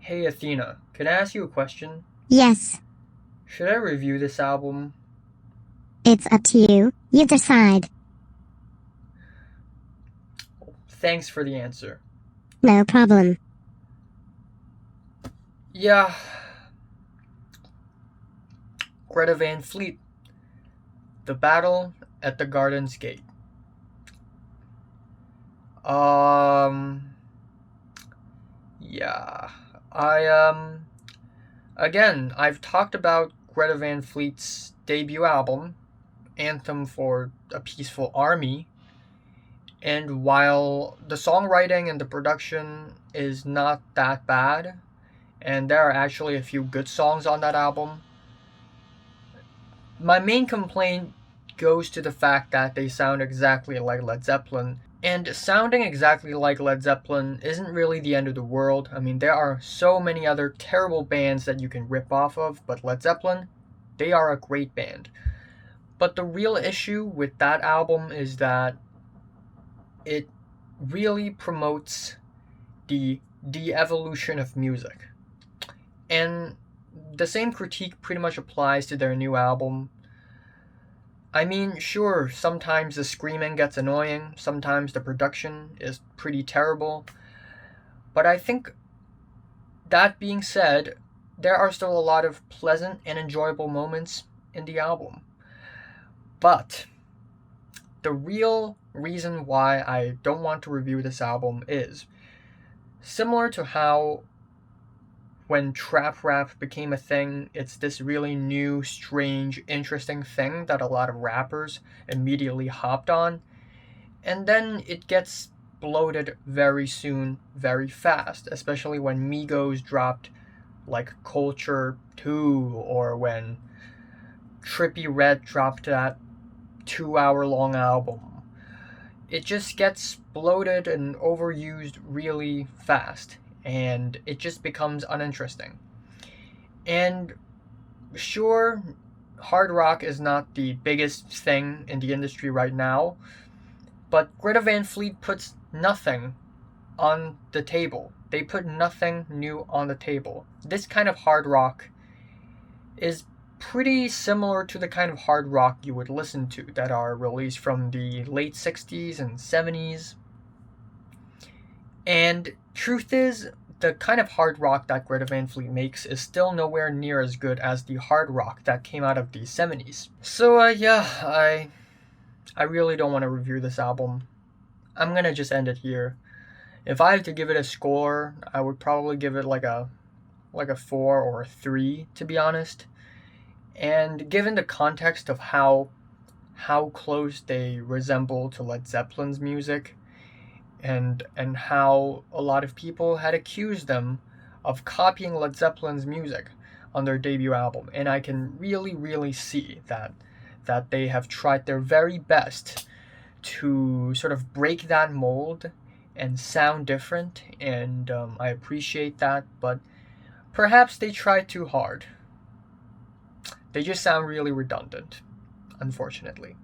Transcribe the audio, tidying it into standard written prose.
Hey Athena, can I ask you a question? Yes, Should I review this album? it's up to you. You decide. Thanks for the answer. No problem. Yeah, Greta Van Fleet, The Battle at the Garden's Gate. Um, yeah, I, again, I've talked about Greta Van Fleet's debut album, Anthem for a Peaceful Army, and while the songwriting and the production is not that bad, and there are actually a few good songs on that album, my main complaint goes to the fact that they sound exactly like Led Zeppelin. And sounding exactly like Led Zeppelin isn't really the end of the world. I mean, there are so many other terrible bands that you can rip off of, but Led Zeppelin, they are a great band. But the real issue with that album is that it really promotes the de-evolution of music. And the same critique pretty much applies to their new album. I mean, sure, sometimes the screaming gets annoying, sometimes the production is pretty terrible, but I think that being said, there are still a lot of pleasant and enjoyable moments in the album. But the real reason why I don't want to review this album is similar to how when trap rap became a thing, it's this really new, strange, interesting thing that a lot of rappers immediately hopped on. And then it gets bloated very soon, very fast, especially when Migos dropped like Culture 2 or when Trippy Red dropped that 2 hour long album. It just gets bloated and overused really fast, and it just becomes uninteresting. And sure, hard rock is not the biggest thing in the industry right now, but Greta Van Fleet puts nothing on the table. They put nothing new on the table. This kind of hard rock is pretty similar to the kind of hard rock you would listen to that are released from the late 60s and 70s. And truth is, the kind of hard rock that Greta Van Fleet makes is still nowhere near as good as the hard rock that came out of the 70s. So yeah, I really don't want to review this album. I'm gonna just end it here. If I had to give it a score, I would probably give it like a 4 or a 3 to be honest. And given the context of how close they resemble to Led Zeppelin's music, and how a lot of people had accused them of copying Led Zeppelin's music on their debut album, and I can really see that they have tried their very best to sort of break that mold and sound different, and I appreciate that, but perhaps they tried too hard. They just sound really redundant, unfortunately.